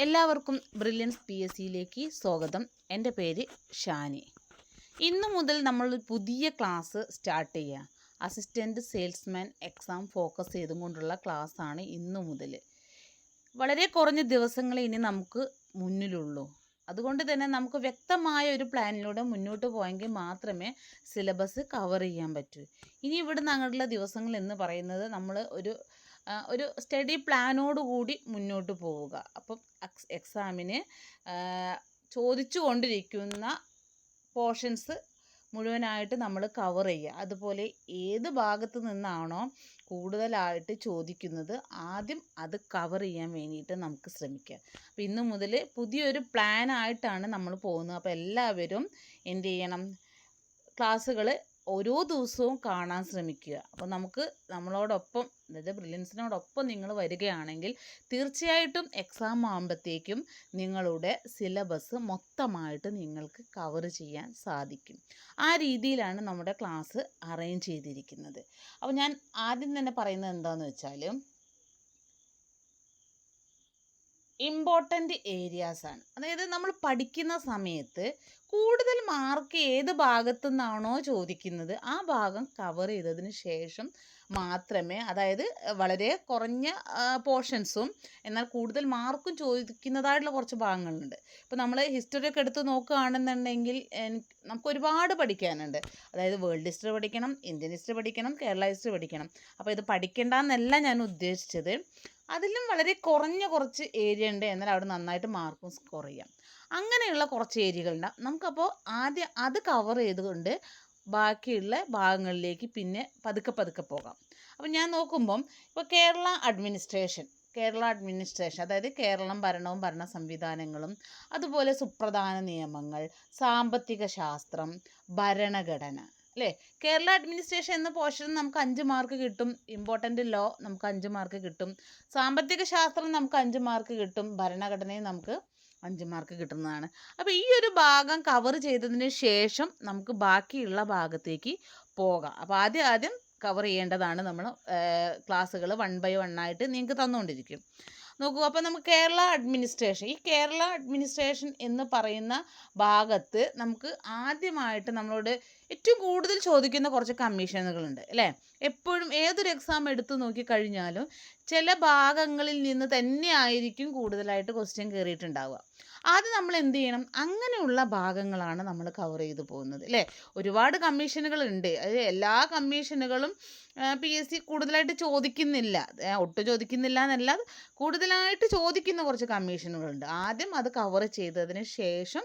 എല്ലാവർക്കും ബ്രില്യൻസ് PSCയിലേക്ക് സ്വാഗതം. എൻ്റെ പേര് ഷാനി. ഇന്നു മുതൽ നമ്മൾ പുതിയ ക്ലാസ് സ്റ്റാർട്ട് ചെയ്യുക. അസിസ്റ്റൻറ്റ് സെയിൽസ്മാൻ എക്സാം ഫോക്കസ് ചെയ്തുകൊണ്ടുള്ള ക്ലാസ്സാണ് ഇന്നു മുതൽ. വളരെ കുറഞ്ഞ ദിവസങ്ങളെ ഇനി നമുക്ക് മുന്നിലുള്ളൂ. അതുകൊണ്ട് തന്നെ നമുക്ക് വ്യക്തമായ ഒരു പ്ലാനിലൂടെ മുന്നോട്ട് പോയെങ്കിൽ മാത്രമേ സിലബസ് കവർ ചെയ്യാൻ പറ്റൂ. ഇനി ഇവിടെ നിന്നുള്ള ദിവസങ്ങൾ എന്ന് പറയുന്നത് നമ്മൾ ഒരു സ്റ്റഡി പ്ലാനോടുകൂടി മുന്നോട്ട് പോവുക. അപ്പം എക്സാമിന് ചോദിച്ചു കൊണ്ടിരിക്കുന്ന പോർഷൻസ് മുഴുവനായിട്ട് നമ്മൾ കവർ ചെയ്യുക. അതുപോലെ ഏത് ഭാഗത്ത് നിന്നാണോ കൂടുതലായിട്ട് ചോദിക്കുന്നത് ആദ്യം അത് കവർ ചെയ്യാൻ വേണ്ടിയിട്ട് നമുക്ക് ശ്രമിക്കാം. അപ്പോൾ ഇന്നു മുതൽ പുതിയൊരു പ്ലാനായിട്ടാണ് നമ്മൾ പോകുന്നത്. അപ്പോൾ എല്ലാവരും എന്ത് ചെയ്യണം, ക്ലാസ്സുകൾ ഓരോ ദിവസവും കാണാൻ ശ്രമിക്കുക. അപ്പോൾ നമുക്ക് നമ്മളോടൊപ്പം, അതായത് ബ്രില്യൻസിനോടൊപ്പം നിങ്ങൾ വരികയാണെങ്കിൽ തീർച്ചയായിട്ടും എക്സാം ആകുമ്പോഴത്തേക്കും നിങ്ങളുടെ സിലബസ് മൊത്തമായിട്ട് നിങ്ങൾക്ക് കവർ ചെയ്യാൻ സാധിക്കും. ആ രീതിയിലാണ് നമ്മുടെ ക്ലാസ് അറേഞ്ച് ചെയ്തിരിക്കുന്നത്. അപ്പോൾ ഞാൻ ആദ്യം തന്നെ പറയുന്നത് എന്താണെന്ന് വെച്ചാൽ, ഇമ്പോർട്ടൻ്റ് ഏരിയാസാണ്. അതായത് നമ്മൾ പഠിക്കുന്ന സമയത്ത് കൂടുതൽ മാർക്ക് ഏത് ഭാഗത്തു നിന്നാണോ ചോദിക്കുന്നത് ആ ഭാഗം കവർ ചെയ്തതിന് ശേഷം മാത്രമേ, അതായത് വളരെ കുറഞ്ഞ പോർഷൻസും എന്നാൽ കൂടുതൽ മാർക്കും ചോദിക്കുന്നതായിട്ടുള്ള കുറച്ച് ഭാഗങ്ങളുണ്ട്. ഇപ്പോൾ നമ്മൾ ഹിസ്റ്ററി ഒക്കെ എടുത്ത് നോക്കുകയാണെന്നുണ്ടെങ്കിൽ നമുക്ക് ഒരുപാട് പഠിക്കാനുണ്ട്. അതായത് വേൾഡ് ഹിസ്റ്ററി പഠിക്കണം, ഇന്ത്യൻ ഹിസ്റ്ററി പഠിക്കണം, കേരള ഹിസ്റ്ററി പഠിക്കണം. അപ്പോൾ ഇത് പഠിക്കേണ്ടെന്നല്ല ഞാൻ ഉദ്ദേശിച്ചത്. അതിലും വളരെ കുറച്ച് ഏരിയ ഉണ്ട്, എന്നാൽ അവിടെ നന്നായിട്ട് മാർക്കും സ്കോർ ചെയ്യാം. അങ്ങനെയുള്ള കുറച്ച് ഏരിയകളുണ്ട്. നമുക്കപ്പോൾ ആദ്യം അത് കവർ ചെയ്തുകൊണ്ട് ബാക്കിയുള്ള ഭാഗങ്ങളിലേക്ക് പിന്നെ പതുക്കെ പോകാം. അപ്പം ഞാൻ നോക്കുമ്പം ഇപ്പോൾ കേരള അഡ്മിനിസ്ട്രേഷൻ, അതായത് കേരളം ഭരണവും ഭരണ സംവിധാനങ്ങളും, അതുപോലെ സുപ്രധാന നിയമങ്ങൾ, സാമ്പത്തിക ശാസ്ത്രം, ഭരണഘടന, അല്ലേ? കേരള അഡ്മിനിസ്ട്രേഷൻ എന്ന പോർഷൻ നമുക്ക് 5 മാർക്ക് കിട്ടും. ഇമ്പോർട്ടൻ്റ് ലോ നമുക്ക് 5 മാർക്ക് കിട്ടും. സാമ്പത്തിക ശാസ്ത്രം നമുക്ക് 5 മാർക്ക് കിട്ടും. ഭരണഘടനയും നമുക്ക് 5 മാർക്ക് കിട്ടുന്നതാണ്. അപ്പോൾ ഈ ഒരു ഭാഗം കവർ ചെയ്തതിന് ശേഷം നമുക്ക് ബാക്കിയുള്ള ഭാഗത്തേക്ക് പോകാം. അപ്പോൾ ആദ്യം കവർ ചെയ്യേണ്ടതാണ്. നമ്മൾ ക്ലാസ്സുകൾ 1 by 1 ആയിട്ട് നിങ്ങൾക്ക് തന്നുകൊണ്ടിരിക്കും. നോക്കൂ, അപ്പോൾ നമുക്ക് കേരള അഡ്മിനിസ്ട്രേഷൻ എന്ന് പറയുന്ന ഭാഗത്ത് നമുക്ക് ആദ്യമായിട്ട് നമ്മളോട് ഏറ്റവും കൂടുതൽ ചോദിക്കുന്ന കുറച്ച് കമ്മീഷനുകളുണ്ട്, അല്ലേ? എപ്പോഴും ഏതൊരു എക്സാം എടുത്തു നോക്കിക്കഴിഞ്ഞാലും ചില ഭാഗങ്ങളിൽ നിന്ന് തന്നെ ആയിരിക്കും കൂടുതലായിട്ട് ക്വസ്റ്റ്യൻ കയറിയിട്ടുണ്ടാവുക. ആദ്യം നമ്മൾ എന്ത് ചെയ്യണം, അങ്ങനെയുള്ള ഭാഗങ്ങളാണ് നമ്മൾ കവർ ചെയ്തു പോകുന്നത്, അല്ലേ? ഒരുപാട് കമ്മീഷനുകളുണ്ട്. അത് എല്ലാ കമ്മീഷനുകളും PSC കൂടുതലായിട്ട് ചോദിക്കുന്നില്ല, ഒട്ടും ചോദിക്കുന്നില്ല എന്നല്ല, കൂടുതലായിട്ട് ചോദിക്കുന്ന കുറച്ച് കമ്മീഷനുകളുണ്ട്. ആദ്യം അത് കവർ ചെയ്തതിന് ശേഷം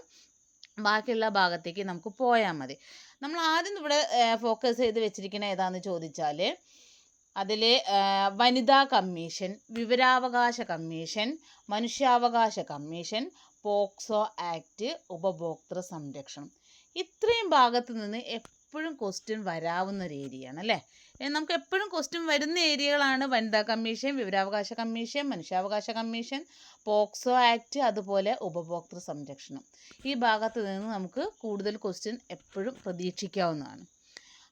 ബാക്കിയുള്ള ഭാഗത്തേക്ക് നമുക്ക് പോയാൽ മതി. നമ്മൾ ആദ്യം ഇവിടെ ഫോക്കസ് ചെയ്ത് വെച്ചിരിക്കുന്ന ഏതാണെന്ന് ചോദിച്ചാൽ, അതിൽ വനിതാ കമ്മീഷൻ, വിവരാവകാശ കമ്മീഷൻ, മനുഷ്യാവകാശ കമ്മീഷൻ, പോക്സോ ആക്ട്, ഉപഭോക്തൃ സംരക്ഷണം, ഇത്രയും ഭാഗത്ത് നിന്ന് എപ്പോഴും ക്വസ്റ്റ്യൻ വരാവുന്ന ഒരു ഏരിയയാണ്, അല്ലേ? നമുക്ക് എപ്പോഴും ക്വസ്റ്റ്യൻ വരുന്ന ഏരിയകളാണ് വനിതാ കമ്മീഷൻ, വിവരാവകാശ കമ്മീഷൻ, മനുഷ്യാവകാശ കമ്മീഷൻ, പോക്സോ ആക്ട്, അതുപോലെ ഉപഭോക്തൃ സംരക്ഷണം. ഈ ഭാഗത്ത് നിന്ന് നമുക്ക് കൂടുതൽ ക്വസ്റ്റ്യൻ എപ്പോഴും പ്രതീക്ഷിക്കാവുന്നതാണ്.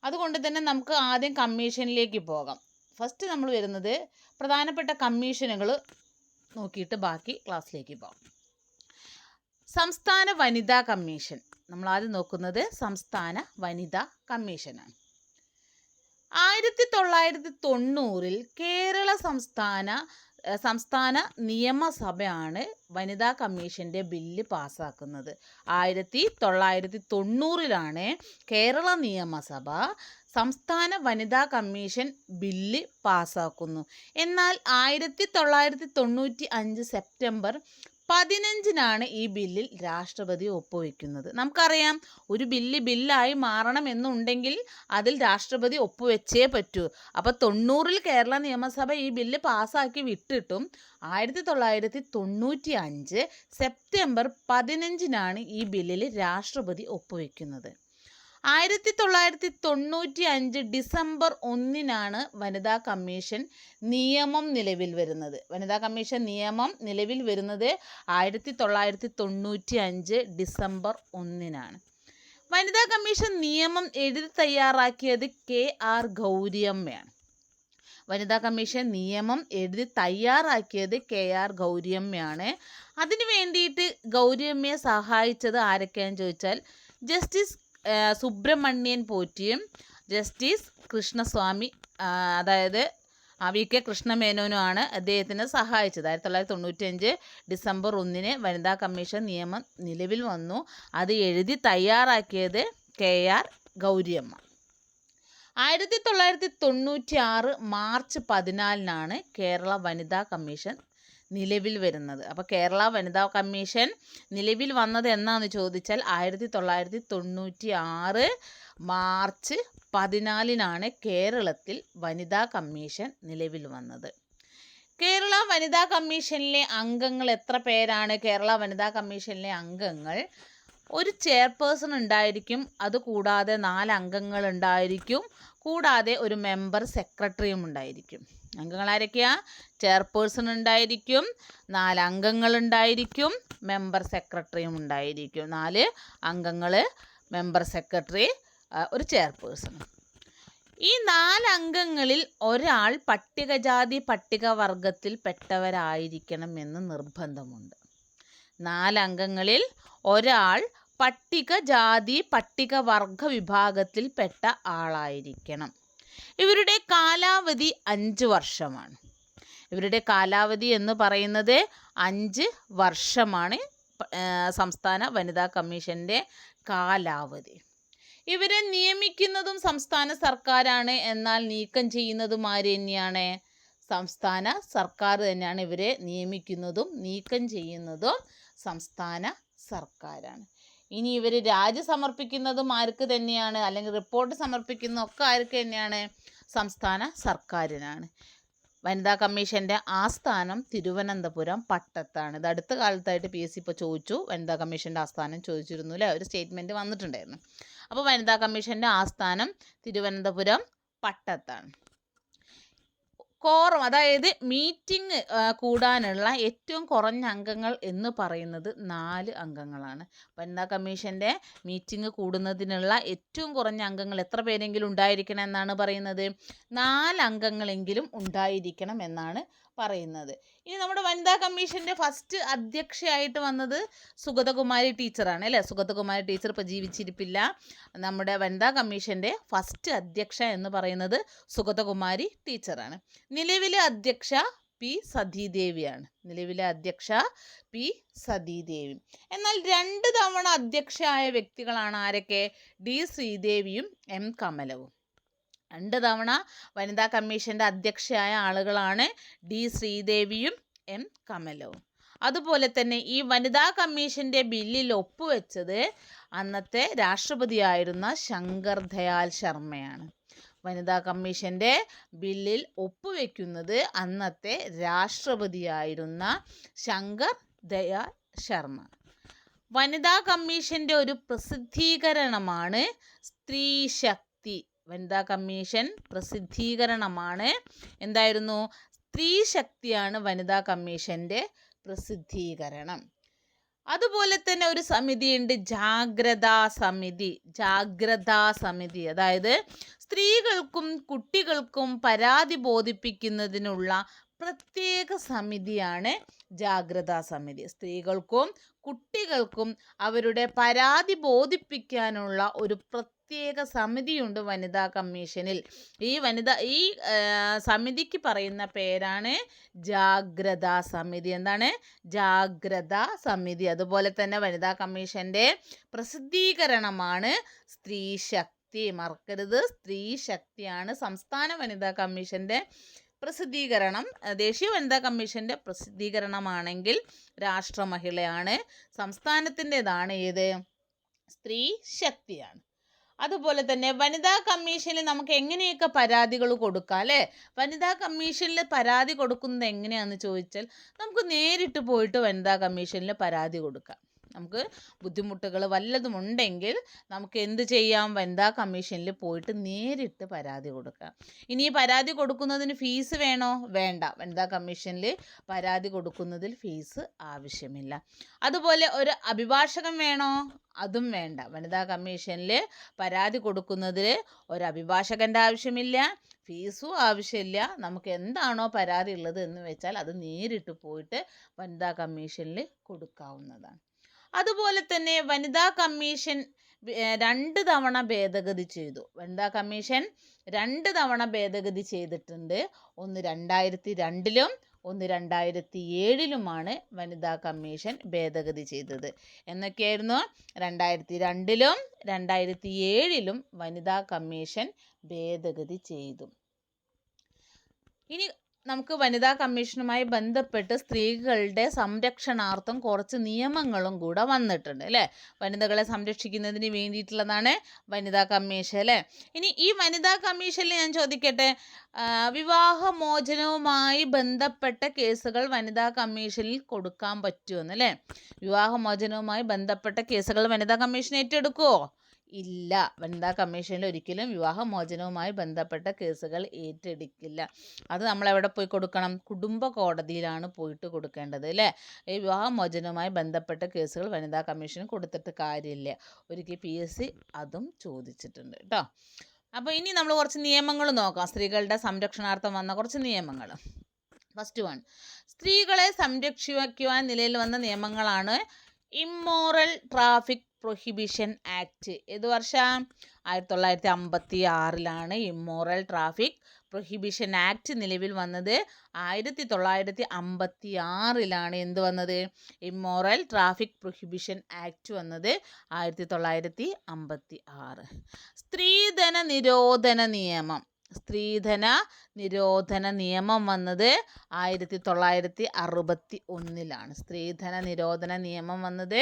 അതുകൊണ്ട് തന്നെ നമുക്ക് ആദ്യം കമ്മീഷനിലേക്ക് പോകാം. ഫസ്റ്റ് നമ്മൾ വരുന്നത് പ്രധാനപ്പെട്ട കമ്മീഷനുകൾ നോക്കിയിട്ട് ബാക്കി ക്ലാസ്സിലേക്ക് പോകാം. സംസ്ഥാന വനിതാ കമ്മീഷൻ. നമ്മൾ ആദ്യം നോക്കുന്നത് സംസ്ഥാന വനിതാ കമ്മീഷനാണ്. 1990 കേരള സംസ്ഥാന നിയമസഭയാണ് വനിതാ കമ്മീഷൻ്റെ ബില്ല് പാസ്സാക്കുന്നത്. 1990 കേരള നിയമസഭ സംസ്ഥാന വനിതാ കമ്മീഷൻ ബില്ല് പാസ്സാക്കുന്നു. എന്നാൽ 1995 സെപ്റ്റംബർ 15 ഈ ബില്ലിൽ രാഷ്ട്രപതി ഒപ്പുവെക്കുന്നത്. നമുക്കറിയാം, ഒരു ബില്ലായി മാറണമെന്നുണ്ടെങ്കിൽ അതിൽ രാഷ്ട്രപതി ഒപ്പുവെച്ചേ പറ്റൂ. അപ്പോൾ 90 കേരള നിയമസഭ ഈ ബില്ല് പാസ്സാക്കി വിട്ടിട്ടും 1995 സെപ്റ്റംബർ 15 ഈ ബില്ലിൽ രാഷ്ട്രപതി ഒപ്പുവെക്കുന്നത്. 1995 ഡിസംബർ 1 വനിതാ കമ്മീഷൻ നിയമം നിലവിൽ വരുന്നത്. വനിതാ കമ്മീഷൻ നിയമം നിലവിൽ വരുന്നത് 1995 ഡിസംബർ 1. വനിതാ കമ്മീഷൻ നിയമം എഴുതി തയ്യാറാക്കിയത് KR ഗൗരിയമ്മയാണ്. വനിതാ കമ്മീഷൻ നിയമം എഴുതി തയ്യാറാക്കിയത് KR ഗൗരിയമ്മയാണ്. അതിന് വേണ്ടിയിട്ട് ഗൗരിയമ്മയെ സഹായിച്ചത് ആരൊക്കെയാണെന്ന് ചോദിച്ചാൽ ജസ്റ്റിസ് സുബ്രഹ്മണ്യൻ പോറ്റിയും ജസ്റ്റിസ് കൃഷ്ണസ്വാമി അതായത് VK കൃഷ്ണമേനോനുമാണ് അദ്ദേഹത്തിനെ സഹായിച്ചത്. 1995 ഡിസംബർ 1 വനിതാ കമ്മീഷൻ നിയമം നിലവിൽ വന്നു. അത് എഴുതി തയ്യാറാക്കിയത് KR ഗൗരിയമ്മ. 1996 മാർച്ച് 14 കേരള വനിതാ കമ്മീഷൻ നിലവിൽ വരുന്നത്. അപ്പോൾ കേരള വനിതാ കമ്മീഷൻ നിലവിൽ വന്നത് എന്നാന്ന് ചോദിച്ചാൽ 1996 മാർച്ച് 14 കേരളത്തിൽ വനിതാ കമ്മീഷൻ നിലവിൽ വന്നത്. കേരള വനിതാ കമ്മീഷനിലെ അംഗങ്ങൾ എത്ര പേരാണ്? കേരള വനിതാ കമ്മീഷനിലെ അംഗങ്ങൾ ഒരു ചെയർപേഴ്സൺ ഉണ്ടായിരിക്കും, അതുകൂടാതെ 4 അംഗങ്ങൾ ഉണ്ടായിരിക്കും, കൂടാതെ ഒരു മെമ്പർ സെക്രട്ടറിയും ഉണ്ടായിരിക്കും. അംഗങ്ങൾ ആരൊക്കെയാ? ചെയർപേഴ്സൺ ഉണ്ടായിരിക്കും, 4 അംഗങ്ങൾ ഉണ്ടായിരിക്കും, മെമ്പർ സെക്രട്ടറിയും ഉണ്ടായിരിക്കും. 4 അംഗങ്ങൾ, മെമ്പർ സെക്രട്ടറി, ഒരു ചെയർപേഴ്സൺ. ഈ 4 അംഗങ്ങളിൽ ഒരാൾ പട്ടികജാതി പട്ടികവർഗത്തിൽ പെട്ടവരായിരിക്കണമെന്ന് നിർബന്ധമുണ്ട്. 4 അംഗങ്ങളിൽ ഒരാൾ പട്ടികജാതി പട്ടികവർഗ വിഭാഗത്തിൽ പെട്ട ആളായിരിക്കണം. ഇവരുടെ കാലാവധി 5 വർഷമാണ്. ഇവരുടെ കാലാവധി എന്ന് പറയുന്നത് 5 വർഷമാണ് സംസ്ഥാന വനിതാ കമ്മീഷൻ്റെ കാലാവധി. ഇവരെ നിയമിക്കുന്നതും സംസ്ഥാന സർക്കാരാണ്, എന്നാൽ നീക്കം ചെയ്യുന്നതും ആര് തന്നെയാണ്? സംസ്ഥാന സർക്കാർ തന്നെയാണ്. ഇവരെ നിയമിക്കുന്നതും നീക്കം ചെയ്യുന്നതും സംസ്ഥാന സർക്കാരാണ്. ഇനി ഇവർ രാജി സമർപ്പിക്കുന്നതും ആർക്ക് തന്നെയാണ്? അല്ലെങ്കിൽ റിപ്പോർട്ട് സമർപ്പിക്കുന്നതൊക്കെ ആർക്ക് തന്നെയാണ്? സംസ്ഥാന സർക്കാരിനാണ്. വനിതാ കമ്മീഷൻ്റെ ആസ്ഥാനം തിരുവനന്തപുരം പട്ടത്താണ്. ഇത് അടുത്ത കാലത്തായിട്ട് PSC ഇപ്പോൾ ചോദിച്ചു, വനിതാ കമ്മീഷൻ്റെ ആസ്ഥാനം ചോദിച്ചിരുന്നു അല്ലേ, ഒരു സ്റ്റേറ്റ്മെൻറ്റ് വന്നിട്ടുണ്ടായിരുന്നു. അപ്പോൾ വനിതാ കമ്മീഷൻ്റെ ആസ്ഥാനം തിരുവനന്തപുരം പട്ടത്താണ്. കോറം, അതായത് മീറ്റിംഗ് കൂടാനുള്ള ഏറ്റവും കുറഞ്ഞ അംഗങ്ങൾ എന്ന് പറയുന്നത് 4 അംഗങ്ങളാണ്. വനിതാ കമ്മീഷൻ്റെ മീറ്റിംഗ് കൂടുന്നതിനുള്ള ഏറ്റവും കുറഞ്ഞ അംഗങ്ങൾ എത്ര പേരെങ്കിലും ഉണ്ടായിരിക്കണം എന്നാണ് പറയുന്നത്? 4 അംഗങ്ങളെങ്കിലും ഉണ്ടായിരിക്കണം എന്നാണ് പറയുന്നത്. ഇനി നമ്മുടെ വനിതാ കമ്മീഷൻ്റെ ഫസ്റ്റ് അധ്യക്ഷയായിട്ട് വന്നത് സുഗതകുമാരി ടീച്ചറാണ് അല്ലേ. സുഗതകുമാരി ടീച്ചർ ഇപ്പോൾ ജീവിച്ചിരിപ്പില്ല. നമ്മുടെ വനിതാ കമ്മീഷൻ്റെ ഫസ്റ്റ് അധ്യക്ഷ എന്ന് പറയുന്നത് സുഗതകുമാരി ടീച്ചറാണ്. നിലവിലെ അധ്യക്ഷ P സതീദേവിയാണ്. നിലവിലെ അധ്യക്ഷ P സതീദേവി. എന്നാൽ 2 തവണ അധ്യക്ഷയായ വ്യക്തികളാണ് ആരൊക്കെ? D ശ്രീദേവിയും M കമലവും. 2 തവണ വനിതാ കമ്മീഷൻ്റെ അധ്യക്ഷയായ ആളുകളാണ് D ശ്രീദേവിയും M കമലവും. അതുപോലെ തന്നെ ഈ വനിതാ കമ്മീഷൻ്റെ ബില്ലിൽ ഒപ്പുവെച്ചത് അന്നത്തെ രാഷ്ട്രപതിയായിരുന്ന ശങ്കർ ദയാൽ ശർമ്മയാണ്. വനിതാ കമ്മീഷൻ്റെ ബില്ലിൽ ഒപ്പുവെക്കുന്നത് അന്നത്തെ രാഷ്ട്രപതിയായിരുന്ന ശങ്കർ ദയാൽ ശർമ്മ. വനിതാ കമ്മീഷൻ്റെ ഒരു പ്രസിദ്ധീകരണമാണ് സ്ത്രീ ശക്തി. വനിതാ കമ്മീഷൻ പ്രസിദ്ധീകരണമാണ് എന്തായിരുന്നു? സ്ത്രീ ശക്തിയാണ് വനിതാ കമ്മീഷൻ്റെ പ്രസിദ്ധീകരണം. അതുപോലെ തന്നെ ഒരു സമിതിയുണ്ട്, ജാഗ്രതാ സമിതി. ജാഗ്രതാ സമിതി അതായത് സ്ത്രീകൾക്കും കുട്ടികൾക്കും പരാതി ബോധിപ്പിക്കുന്നതിനുള്ള പ്രത്യേക സമിതിയാണ് ജാഗ്രതാ സമിതി. സ്ത്രീകൾക്കും കുട്ടികൾക്കും അവരുടെ പരാതി ബോധിപ്പിക്കാനുള്ള ഒരു പ്രത്യേക സമിതിയുണ്ട് വനിതാ കമ്മീഷനിൽ. ഈ സമിതിക്ക് പറയുന്ന പേരാണ് ജാഗ്രതാ സമിതി. എന്താണ്? ജാഗ്രതാ സമിതി. അതുപോലെ തന്നെ വനിതാ കമ്മീഷൻ്റെ പ്രസിദ്ധീകരണമാണ് സ്ത്രീ ശക്തി. മറക്കരുത്, സ്ത്രീ ശക്തിയാണ് സംസ്ഥാന വനിതാ കമ്മീഷൻ്റെ പ്രസിദ്ധീകരണം. ദേശീയ വനിതാ കമ്മീഷൻ്റെ പ്രസിദ്ധീകരണമാണെങ്കിൽ രാഷ്ട്രമഹിളയാണ്. സംസ്ഥാനത്തിൻ്റെതാണ് ഏത്? സ്ത്രീ ശക്തിയാണ്. അതുപോലെ തന്നെ വനിതാ കമ്മീഷനിൽ നമുക്ക് എങ്ങനെയൊക്കെ പരാതികൾ കൊടുക്കാം അല്ലേ. വനിതാ കമ്മീഷനിൽ പരാതി കൊടുക്കുന്നത് എങ്ങനെയാണെന്ന് ചോദിച്ചാൽ നമുക്ക് നേരിട്ട് പോയിട്ട് വനിതാ കമ്മീഷനിൽ പരാതി കൊടുക്കാം. നമുക്ക് ബുദ്ധിമുട്ടുകൾ വല്ലതും ഉണ്ടെങ്കിൽ നമുക്ക് എന്ത് ചെയ്യാം? വനിതാ കമ്മീഷനിൽ പോയിട്ട് നേരിട്ട് പരാതി കൊടുക്കാം. ഇനി പരാതി കൊടുക്കുന്നതിന് ഫീസ് വേണോ? വേണ്ട. വനിതാ കമ്മീഷനിൽ പരാതി കൊടുക്കുന്നതിൽ ഫീസ് ആവശ്യമില്ല. അതുപോലെ ഒരു അഭിഭാഷകൻ വേണോ? അതും വേണ്ട. വനിതാ കമ്മീഷനിൽ പരാതി കൊടുക്കുന്നതിൽ ഒരു അഭിഭാഷകൻ്റെ ആവശ്യമില്ല, ഫീസും ആവശ്യമില്ല. നമുക്ക് എന്താണോ പരാതി ഉള്ളത് എന്ന് വെച്ചാൽ അത് നേരിട്ട് പോയിട്ട് വനിതാ കമ്മീഷനിൽ കൊടുക്കാവുന്നതാണ്. അതുപോലെ തന്നെ വനിതാ കമ്മീഷൻ 2 തവണ ഭേദഗതി ചെയ്തു. വനിതാ കമ്മീഷൻ 2 തവണ ഭേദഗതി ചെയ്തിട്ടുണ്ട്. ഒന്ന് 2002-ലും ഒന്ന് 2007-ലുമാണ് വനിതാ കമ്മീഷൻ ഭേദഗതി ചെയ്തത്. എന്നൊക്കെയായിരുന്നു? 2002-ലും 2007-ലും വനിതാ കമ്മീഷൻ ഭേദഗതി ചെയ്തു. ഇനി നമുക്ക് വനിതാ കമ്മീഷനുമായി ബന്ധപ്പെട്ട് സ്ത്രീകളുടെ സംരക്ഷണാർത്ഥം കുറച്ച് നിയമങ്ങളും കൂടെ വന്നിട്ടുണ്ട് അല്ലേ? വനിതകളെ സംരക്ഷിക്കുന്നതിന് വേണ്ടിയിട്ടുള്ളതാണ് വനിതാ കമ്മീഷൻ അല്ലേ? ഇനി ഈ വനിതാ കമ്മീഷനിൽ ഞാൻ ചോദിക്കട്ടെ, വിവാഹമോചനവുമായി ബന്ധപ്പെട്ട കേസുകൾ വനിതാ കമ്മീഷനിൽ കൊടുക്കാൻ പറ്റുമെന്ന് അല്ലേ? വിവാഹമോചനവുമായി ബന്ധപ്പെട്ട കേസുകൾ വനിതാ കമ്മീഷൻ ഏറ്റെടുക്കുമോ? ഇല്ല. വനിതാ കമ്മീഷനിൽ ഒരിക്കലും വിവാഹമോചനവുമായി ബന്ധപ്പെട്ട കേസുകൾ ഏറ്റെടുക്കില്ല. അത് നമ്മൾ എവിടെ പോയി കൊടുക്കണം? കുടുംബ കോടതിയിലാണ് പോയിട്ട് കൊടുക്കേണ്ടത് അല്ലേ? ഈ വിവാഹമോചനവുമായി ബന്ധപ്പെട്ട കേസുകൾ വനിതാ കമ്മീഷന് കൊടുത്തിട്ട് കാര്യമില്ല. ഒരിക്കൽ PSC അതും ചോദിച്ചിട്ടുണ്ട് കേട്ടോ. അപ്പോൾ ഇനി നമ്മൾ കുറച്ച് നിയമങ്ങൾ നോക്കാം. സ്ത്രീകളുടെ സംരക്ഷണാർത്ഥം വന്ന കുറച്ച് നിയമങ്ങൾ. ഫസ്റ്റ് വൺ, സ്ത്രീകളെ സംരക്ഷിക്കുവാൻ നിലയിൽ വന്ന നിയമങ്ങളാണ് ഇമ്മോറൽ ട്രാഫിക് പ്രൊഹിബിഷൻ ആക്ട്. ഏത് വർഷം? 1956-ലാണ് ഇമ്മോറൽ ട്രാഫിക് പ്രൊഹിബിഷൻ ആക്ട് നിലവിൽ വന്നത്. 1956-ലാണ് എന്ത് വന്നത്? ഇമ്മോറൽ ട്രാഫിക് പ്രൊഹിബിഷൻ ആക്ട് വന്നത് 1956. സ്ത്രീധന നിരോധന നിയമം. സ്ത്രീധന നിരോധന നിയമം വന്നത് 1961-ലാണ്. സ്ത്രീധന നിരോധന നിയമം വന്നത്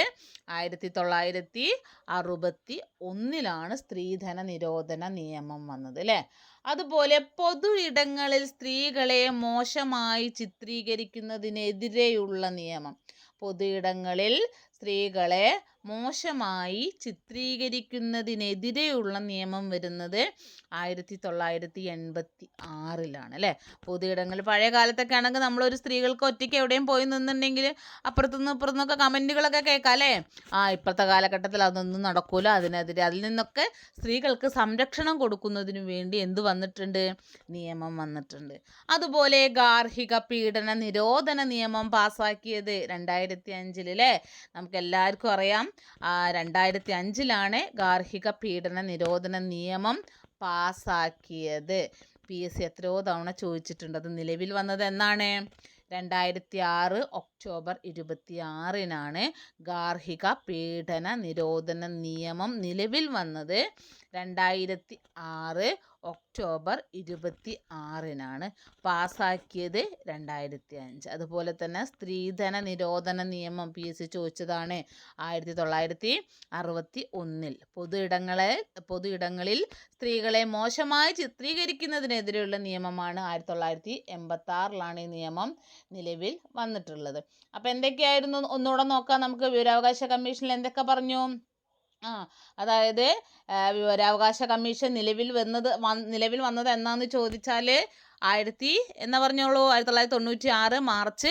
1961-ലാണ് സ്ത്രീധന നിരോധന നിയമം വന്നത് അല്ലേ? അതുപോലെ പൊതു ഇടങ്ങളിൽ സ്ത്രീകളെ മോശമായി ചിത്രീകരിക്കുന്നതിനെതിരെയുള്ള നിയമം. പൊതു ഇടങ്ങളിൽ സ്ത്രീകളെ മോശമായി ചിത്രീകരിക്കുന്നതിനെതിരെയുള്ള നിയമം വരുന്നത് 1986-ലാണ് അല്ലേ? പൊതുയിടങ്ങളിൽ പഴയ കാലത്തൊക്കെ ആണെങ്കിൽ നമ്മളൊരു സ്ത്രീകൾക്ക് ഒറ്റയ്ക്ക് എവിടെയും പോയി നിന്നുണ്ടെങ്കിൽ അപ്പുറത്തുനിന്ന് ഇപ്പുറത്തുനിന്നൊക്കെ കമൻറ്റുകളൊക്കെ കേൾക്കാം അല്ലേ? ഇപ്പോഴത്തെ കാലഘട്ടത്തിൽ അതൊന്നും നടക്കൂല. അതിനെതിരെ അതിൽ നിന്നൊക്കെ സ്ത്രീകൾക്ക് സംരക്ഷണം കൊടുക്കുന്നതിന് വേണ്ടി എന്ത് വന്നിട്ടുണ്ട്? നിയമം വന്നിട്ടുണ്ട്. അതുപോലെ ഗാർഹിക പീഡന നിരോധന നിയമം പാസ്സാക്കിയത് 2005 അല്ലേ? നമുക്ക് എല്ലാവർക്കും അറിയാം 2005-ലാണ് ഗാർഹിക പീഡന നിരോധന നിയമം പാസ്സാക്കിയത്. PSC എത്രയോ തവണ ചോദിച്ചിട്ടുണ്ട്. അത് നിലവിൽ വന്നത് എന്നാണ്? 2006 ഒക്ടോബർ 26-നാണ് ഗാർഹിക പീഡന നിരോധന നിയമം നിലവിൽ വന്നത്. 2006 ഒക്ടോബർ 26-നാണ് പാസ്സാക്കിയത് 2005. അതുപോലെ തന്നെ സ്ത്രീധന നിരോധന നിയമം PSC ചോദിച്ചതാണ് 1961-ൽ. പൊതുയിടങ്ങളിൽ സ്ത്രീകളെ മോശമായി ചിത്രീകരിക്കുന്നതിനെതിരെയുള്ള നിയമമാണ് 1986-ലാണ് ഈ നിയമം നിലവിൽ വന്നിട്ടുള്ളത്. അപ്പോൾ എന്തൊക്കെയായിരുന്നു ഒന്നുകൂടെ നോക്കാം നമുക്ക്. വിവരാവകാശ കമ്മീഷനിൽ എന്തൊക്കെ പറഞ്ഞു? അതായത് വിവരാവകാശ കമ്മീഷൻ നിലവിൽ വന്നത് എന്നാന്ന് ചോദിച്ചാൽ എന്നാ പറഞ്ഞോളൂ? 1996 മാർച്ച്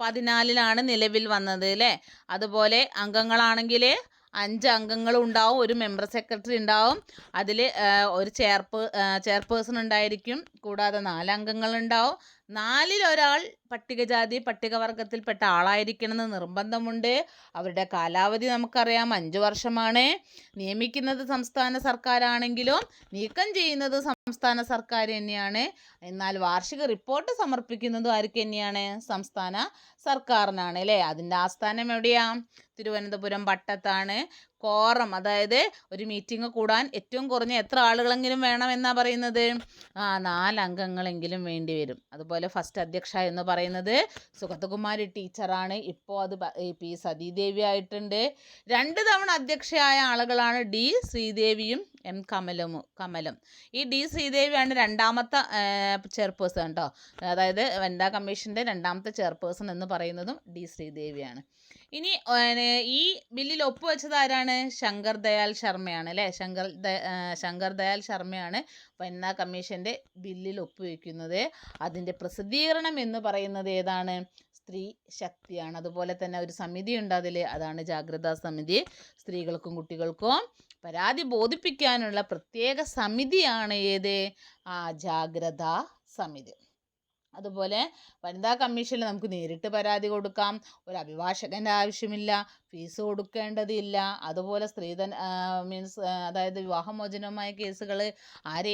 14-ലാണ് നിലവിൽ വന്നത് അല്ലേ? അതുപോലെ അംഗങ്ങളാണെങ്കിൽ 5 അംഗങ്ങളും ഉണ്ടാവും, ഒരു മെമ്പർ സെക്രട്ടറി ഉണ്ടാവും, അതിൽ ഒരു ചെയർപേഴ്സൺ ഉണ്ടായിരിക്കും, കൂടാതെ 4 അംഗങ്ങളുണ്ടാവും. 4-ൽ ഒരാൾ പട്ടികജാതി പട്ടികവർഗത്തിൽപ്പെട്ട ആളായിരിക്കണമെന്ന് നിർബന്ധമുണ്ട്. അവരുടെ കാലാവധി നമുക്കറിയാം 5 വർഷമാണ്. നിയമിക്കുന്നത് സംസ്ഥാന സർക്കാരാണെങ്കിലും നീക്കം ചെയ്യുന്നത് സംസ്ഥാന സർക്കാർ തന്നെയാണ്. എന്നാൽ വാർഷിക റിപ്പോർട്ട് സമർപ്പിക്കുന്നതും ആർക്ക് തന്നെയാണ്? സംസ്ഥാന സർക്കാരിനാണ് അല്ലേ? അതിൻ്റെ ആസ്ഥാനം എവിടെയാണ്? തിരുവനന്തപുരം പട്ടത്താണ്. കോറം, അതായത് ഒരു മീറ്റിംഗ് കൂടാൻ ഏറ്റവും കുറഞ്ഞ എത്ര ആളുകളെങ്കിലും വേണമെന്നാണ് പറയുന്നത്? 4 അംഗങ്ങളെങ്കിലും വേണ്ടി വരും. അതുപോലെ ഫസ്റ്റ് അധ്യക്ഷ എന്ന് പറയുന്നത് സുഗതകുമാരി ടീച്ചറാണ്. ഇപ്പോൾ അത് P സതീദേവി ആയിട്ടുണ്ട്. 2 തവണ അധ്യക്ഷയായ ആളുകളാണ് D ശ്രീദേവിയും M കമലം. ഈ D ശ്രീദേവിയാണ് 2ാമത്തെ ചെയർപേഴ്സൺ കേട്ടോ. അതായത് വനിതാ കമ്മീഷൻ്റെ 2ാമത്തെ ചെയർപേഴ്സൺ എന്ന് പറയുന്നതും D ശ്രീദേവിയാണ്. ഇനി ഈ ബില്ലിൽ ഒപ്പുവെച്ചത് ആരാണ്? ശങ്കർ ദയാൽ ശർമ്മയാണ് അല്ലേ? ശങ്കർ ദയാൽ ശർമ്മയാണ് വനിതാ കമ്മീഷൻ്റെ ബില്ലിൽ ഒപ്പുവെക്കുന്നത്. അതിൻ്റെ പ്രസിദ്ധീകരണം എന്ന് പറയുന്നത് ഏതാണ്? സ്ത്രീ ശക്തിയാണ്. അതുപോലെ തന്നെ ഒരു സമിതി ഉണ്ട് അതിൽ, അതാണ് ജാഗ്രതാ സമിതി. സ്ത്രീകൾക്കും കുട്ടികൾക്കും പരാതി ബോധിപ്പിക്കാനുള്ള പ്രത്യേക സമിതിയാണ് ഏത്? ജാഗ്രതാ സമിതി. അതുപോലെ വനിതാ കമ്മീഷനിൽ നമുക്ക് നേരിട്ട് പരാതി കൊടുക്കാം, ഒരു അഭിഭാഷകൻ്റെ ആവശ്യമില്ല, ഫീസ് കൊടുക്കേണ്ടതില്ല. അതുപോലെ അതായത് വിവാഹമോചനമായ കേസുകൾ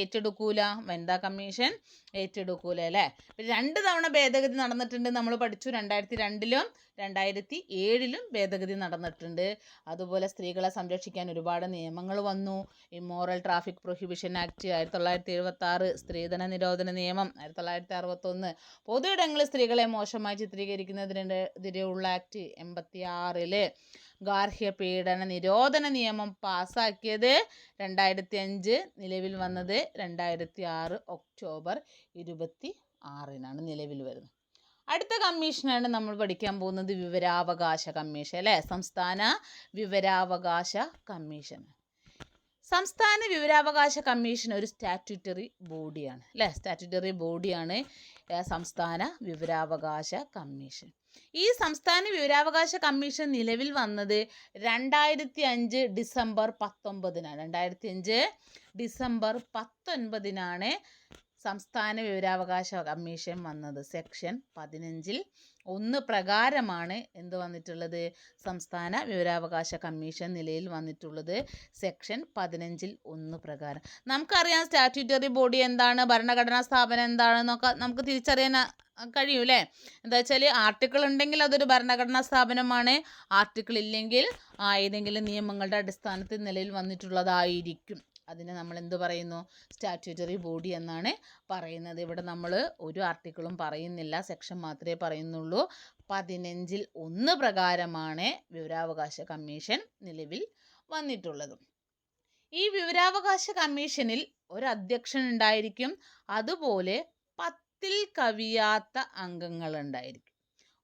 ഏറ്റെടുക്കൂല? വനിതാ കമ്മീഷൻ ഏറ്റെടുക്കൂല അല്ലേ? 2 തവണ ഭേദഗതി നടന്നിട്ടുണ്ട്, നമ്മൾ പഠിച്ചു. 2002-ലും 2007-ലും ഭേദഗതി നടന്നിട്ടുണ്ട്. അതുപോലെ സ്ത്രീകളെ സംരക്ഷിക്കാൻ ഒരുപാട് നിയമങ്ങൾ വന്നു. ഇമ്മോറൽ ട്രാഫിക് പ്രൊഹിബിഷൻ ആക്ട് 1976, സ്ത്രീധന നിരോധന നിയമം 1961, പൊതു ഇടങ്ങളിൽ സ്ത്രീകളെ മോശമായി ചിത്രീകരിക്കുന്നതിനെതിരെയുള്ള ആക്ട് 86, ഗാർഹിക പീഡന നിരോധന നിയമം പാസ്സാക്കിയത് 2005, നിലവിൽ വന്നത് 2006 ഒക്ടോബർ 26-നാണ് നിലവിൽ വരുന്നത്. അടുത്ത കമ്മീഷനാണ് നമ്മൾ പഠിക്കാൻ പോകുന്നത്, വിവരാവകാശ കമ്മീഷൻ അല്ലേ? സംസ്ഥാന വിവരാവകാശ കമ്മീഷൻ. സംസ്ഥാന വിവരാവകാശ കമ്മീഷൻ ഒരു സ്റ്റാറ്റ്യൂട്ടറി ബോഡിയാണ് അല്ലേ? സ്റ്റാറ്റ്യൂട്ടറി ബോഡിയാണ് സംസ്ഥാന വിവരാവകാശ കമ്മീഷൻ. ഈ സംസ്ഥാന വിവരാവകാശ കമ്മീഷൻ നിലവിൽ വന്നത് 2005 ഡിസംബർ 19-നാണ്. 2005 ഡിസംബർ 19-നാണ് സംസ്ഥാന വിവരാവകാശ കമ്മീഷൻ വന്നത്. സെക്ഷൻ 15(1) പ്രകാരമാണ് എന്ത് വന്നിട്ടുള്ളത്? സംസ്ഥാന വിവരാവകാശ കമ്മീഷൻ നിലയിൽ വന്നിട്ടുള്ളത് സെക്ഷൻ 15(1) പ്രകാരം. നമുക്കറിയാം സ്റ്റാറ്റ്യൂട്ടറി ബോഡി എന്താണ്, ഭരണഘടനാ സ്ഥാപനം എന്താണെന്നൊക്കെ നമുക്ക് തിരിച്ചറിയാൻ കഴിയും അല്ലേ? എന്താ വെച്ചാൽ ആർട്ടിക്കിൾ ഉണ്ടെങ്കിൽ അതൊരു ഭരണഘടനാ സ്ഥാപനമാണ്, ആർട്ടിക്കിൾ ഇല്ലെങ്കിൽ ഏതെങ്കിലും നിയമങ്ങളുടെ അടിസ്ഥാനത്തിൽ നിലയിൽ വന്നിട്ടുള്ളതായിരിക്കും. അതിനെ നമ്മൾ എന്ത് പറയുന്നു? സ്റ്റാറ്റ്യൂട്ടറി ബോഡി എന്നാണ് പറയുന്നത്. ഇവിടെ നമ്മൾ ഒരു ആർട്ടിക്കിളും പറയുന്നില്ല, സെക്ഷൻ മാത്രമേ പറയുന്നുള്ളൂ. 15(1) പ്രകാരമാണ് വിവരാവകാശ കമ്മീഷൻ നിലവിൽ വന്നിട്ടുള്ളത്. ഈ വിവരാവകാശ കമ്മീഷനിൽ ഒരു അധ്യക്ഷൻ ഉണ്ടായിരിക്കും, അതുപോലെ 10-ൽ കവിയാത്ത അംഗങ്ങൾ ഉണ്ടായിരിക്കും.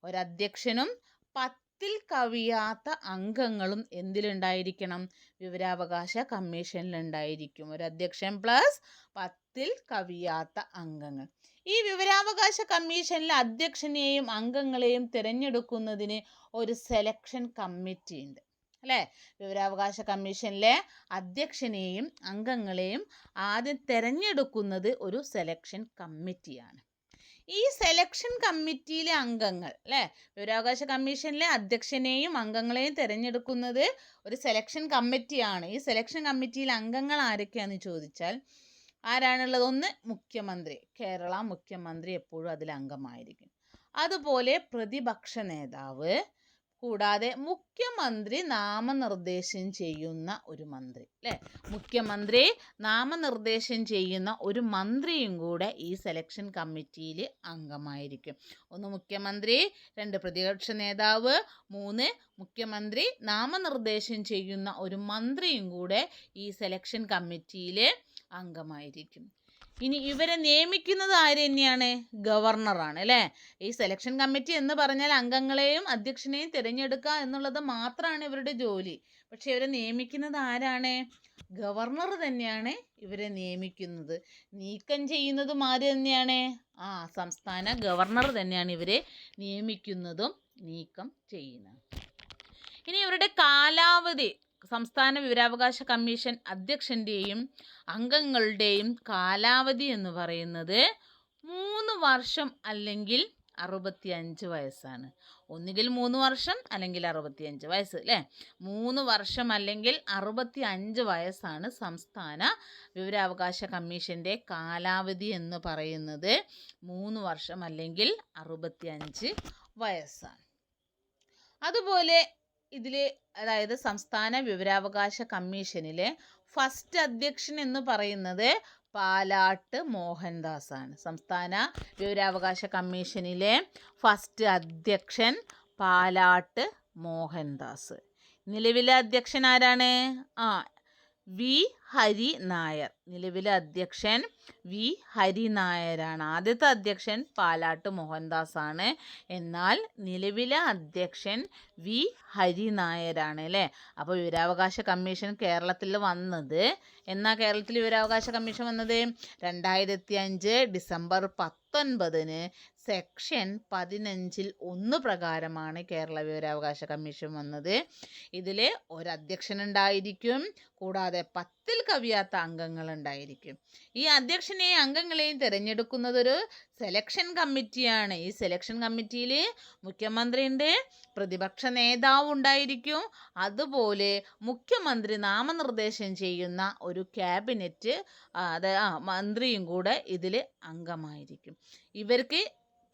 ഒരധ്യക്ഷനും 10-ൽ കവിയാത്ത അംഗങ്ങളും എന്തിലുണ്ടായിരിക്കണം? വിവരാവകാശ കമ്മീഷനിലുണ്ടായിരിക്കും. ഒരു അധ്യക്ഷൻ പ്ലസ് 10-ൽ കവിയാത്ത അംഗങ്ങൾ. ഈ വിവരാവകാശ കമ്മീഷനിലെ അധ്യക്ഷനെയും അംഗങ്ങളെയും തിരഞ്ഞെടുക്കുന്നതിന് ഒരു സെലക്ഷൻ കമ്മിറ്റി ഉണ്ട് അല്ലേ? വിവരാവകാശ കമ്മീഷനിലെ അധ്യക്ഷനെയും അംഗങ്ങളെയും ആദ്യം തിരഞ്ഞെടുക്കുന്നത് ഒരു സെലക്ഷൻ കമ്മിറ്റിയാണ്. ഈ സെലക്ഷൻ കമ്മിറ്റിയിലെ അംഗങ്ങൾ അല്ലേ, വിവരാവകാശ കമ്മീഷനിലെ അധ്യക്ഷനെയും അംഗങ്ങളെയും തിരഞ്ഞെടുക്കുന്നത് ഒരു സെലക്ഷൻ കമ്മിറ്റിയാണ്. ഈ സെലക്ഷൻ കമ്മിറ്റിയിലെ അംഗങ്ങൾ ആരൊക്കെയാണെന്ന് ചോദിച്ചാൽ ആരാണുള്ളത്? ഒന്ന് മുഖ്യമന്ത്രി, കേരള മുഖ്യമന്ത്രി എപ്പോഴും അതിൽ അംഗമായിരിക്കും. അതുപോലെ പ്രതിപക്ഷ നേതാവ്, കൂടാതെ മുഖ്യമന്ത്രി നാമനിർദ്ദേശം ചെയ്യുന്ന ഒരു മന്ത്രി അല്ലേ? മുഖ്യമന്ത്രി നാമനിർദ്ദേശം ചെയ്യുന്ന ഒരു മന്ത്രിയും കൂടെ ഈ സെലക്ഷൻ കമ്മിറ്റിയിൽ അംഗമായിരിക്കും. 1 മുഖ്യമന്ത്രി, 2 പ്രതിപക്ഷ നേതാവ്, 3 മുഖ്യമന്ത്രി നാമനിർദ്ദേശം ചെയ്യുന്ന ഒരു മന്ത്രിയും കൂടെ ഈ സെലക്ഷൻ കമ്മിറ്റിയിൽ അംഗമായിരിക്കും. ഇനി ഇവരെ നിയമിക്കുന്നത് ആര് തന്നെയാണ്? ഗവർണറാണ് അല്ലേ? ഈ സെലക്ഷൻ കമ്മിറ്റി എന്ന് പറഞ്ഞാൽ അംഗങ്ങളെയും അധ്യക്ഷനെയും തിരഞ്ഞെടുക്കുക എന്നുള്ളത് മാത്രമാണ് ഇവരുടെ ജോലി. പക്ഷെ ഇവരെ നിയമിക്കുന്നത് ആരാണ്? ഗവർണർ തന്നെയാണ് ഇവരെ നിയമിക്കുന്നത്. നീക്കം ചെയ്യുന്നതും ആര് തന്നെയാണ്? സംസ്ഥാന ഗവർണർ തന്നെയാണ് ഇവരെ നിയമിക്കുന്നതും നീക്കം ചെയ്യുന്നതും. ഇനി ഇവരുടെ കാലാവധി, സംസ്ഥാന വിവരാവകാശ കമ്മീഷൻ അധ്യക്ഷൻ്റെയും അംഗങ്ങളുടെയും കാലാവധി എന്ന് പറയുന്നത് 3 വർഷം അല്ലെങ്കിൽ 65 വയസ്സാണ്. ഒന്നുകിൽ 3 വർഷം അല്ലെങ്കിൽ 65 വയസ്സ് അല്ലേ? 3 വർഷം അല്ലെങ്കിൽ 65 വയസ്സാണ് സംസ്ഥാന വിവരാവകാശ കമ്മീഷൻ്റെ കാലാവധി എന്ന് പറയുന്നത്. 3 വർഷം അല്ലെങ്കിൽ 65 വയസ്സാണ്. അതുപോലെ ഇതിൽ അതായത് സംസ്ഥാന വിവരാവകാശ കമ്മീഷനിലെ ഫസ്റ്റ് അധ്യക്ഷൻ എന്ന് പറയുന്നത് പാലാട്ട് മോഹൻദാസ് ആണ്. സംസ്ഥാന വിവരാവകാശ കമ്മീഷനിലെ ഫസ്റ്റ് അധ്യക്ഷൻ പാലാട്ട് മോഹൻദാസ്. നിലവിലെ അധ്യക്ഷൻ ആരാണ്? വി ഹരി നായർ. നിലവിലെ അധ്യക്ഷൻ വി ഹരി നായരാണ്. ആദ്യത്തെ അധ്യക്ഷൻ പാലാട്ട് മോഹൻദാസ് ആണ്, എന്നാൽ നിലവിലെ അധ്യക്ഷൻ വി ഹരി നായരാണ് അല്ലേ? അപ്പോൾ വിവരാവകാശ കമ്മീഷൻ കേരളത്തിൽ വന്നത് കേരളത്തിൽ വിവരാവകാശ കമ്മീഷൻ വന്നത് 2005 ഡിസംബർ 19-ന് സെക്ഷൻ 15(1) പ്രകാരമാണ് കേരള വിവരാവകാശ കമ്മീഷൻ വന്നത്. ഇതിൽ ഒരധ്യക്ഷനുണ്ടായിരിക്കും, കൂടാതെ 10-ൽ കവിയാത്ത അംഗങ്ങളുണ്ടായിരിക്കും. ഈ അധ്യക്ഷനെയും അംഗങ്ങളെയും തിരഞ്ഞെടുക്കുന്നത് ഒരു സെലക്ഷൻ കമ്മിറ്റിയാണ്. ഈ സെലക്ഷൻ കമ്മിറ്റിയിൽ മുഖ്യമന്ത്രിയുടെ പ്രതിപക്ഷ നേതാവ് ഉണ്ടായിരിക്കും. അതുപോലെ മുഖ്യമന്ത്രി നാമനിർദ്ദേശം ചെയ്യുന്ന ഒരു ക്യാബിനറ്റ് മന്ത്രിയും കൂടെ ഇതിൽ അംഗമായിരിക്കും. ഇവർക്ക്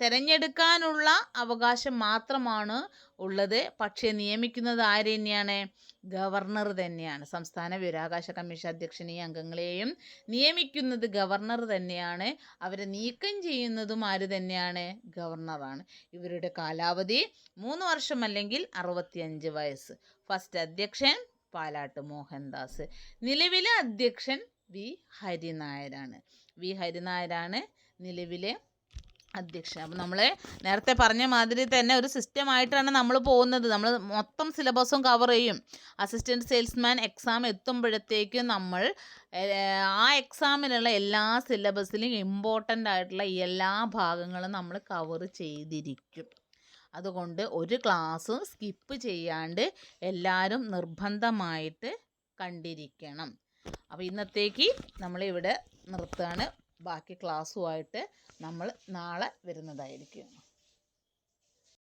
തിരഞ്ഞെടുക്കാനുള്ള അവകാശം മാത്രമാണ് ഉള്ളത്. പക്ഷേ നിയമിക്കുന്നത് ആര് തന്നെയാണ്? ഗവർണർ തന്നെയാണ്. സംസ്ഥാന വിവരാവകാശ കമ്മീഷൻ അധ്യക്ഷനെയും അംഗങ്ങളെയും നിയമിക്കുന്നത് ഗവർണർ തന്നെയാണ്. അവരെ നീക്കം ചെയ്യുന്നതും ആര് തന്നെയാണ്? ഗവർണറാണ്. ഇവരുടെ കാലാവധി 3 വർഷം അല്ലെങ്കിൽ 65 വയസ്സ്. ഫസ്റ്റ് അധ്യക്ഷൻ പാലാട്ട് മോഹൻദാസ്. നിലവിലെ അധ്യക്ഷൻ വി ഹരിനായരാണ്. നിലവിലെ അധ്യക്ഷൻ. അപ്പം നമ്മൾ നേരത്തെ പറഞ്ഞ മാതിരി തന്നെ ഒരു സിസ്റ്റമായിട്ടാണ് നമ്മൾ പോകുന്നത്. നമ്മൾ മൊത്തം സിലബസും കവർ ചെയ്യും. അസിസ്റ്റൻറ്റ് സെയിൽസ്മാൻ എക്സാം എത്തുമ്പോഴത്തേക്കും നമ്മൾ ആ എക്സാമിനുള്ള എല്ലാ സിലബസിലും ഇമ്പോർട്ടൻ്റ് ആയിട്ടുള്ള എല്ലാ ഭാഗങ്ങളും നമ്മൾ കവർ ചെയ്തിരിക്കും. അതുകൊണ്ട് ഒരു ക്ലാസ്സും സ്കിപ്പ് ചെയ്യാണ്ട് എല്ലാവരും നിർബന്ധമായിട്ട് കണ്ടിരിക്കണം. അപ്പോൾ ഇന്നത്തേക്ക് നമ്മളിവിടെ നിർത്തുകയാണ്. ബാക്കി ക്ലാസ്സുമായിട്ട് നമ്മൾ നാളെ വരുന്നതായിരിക്കും.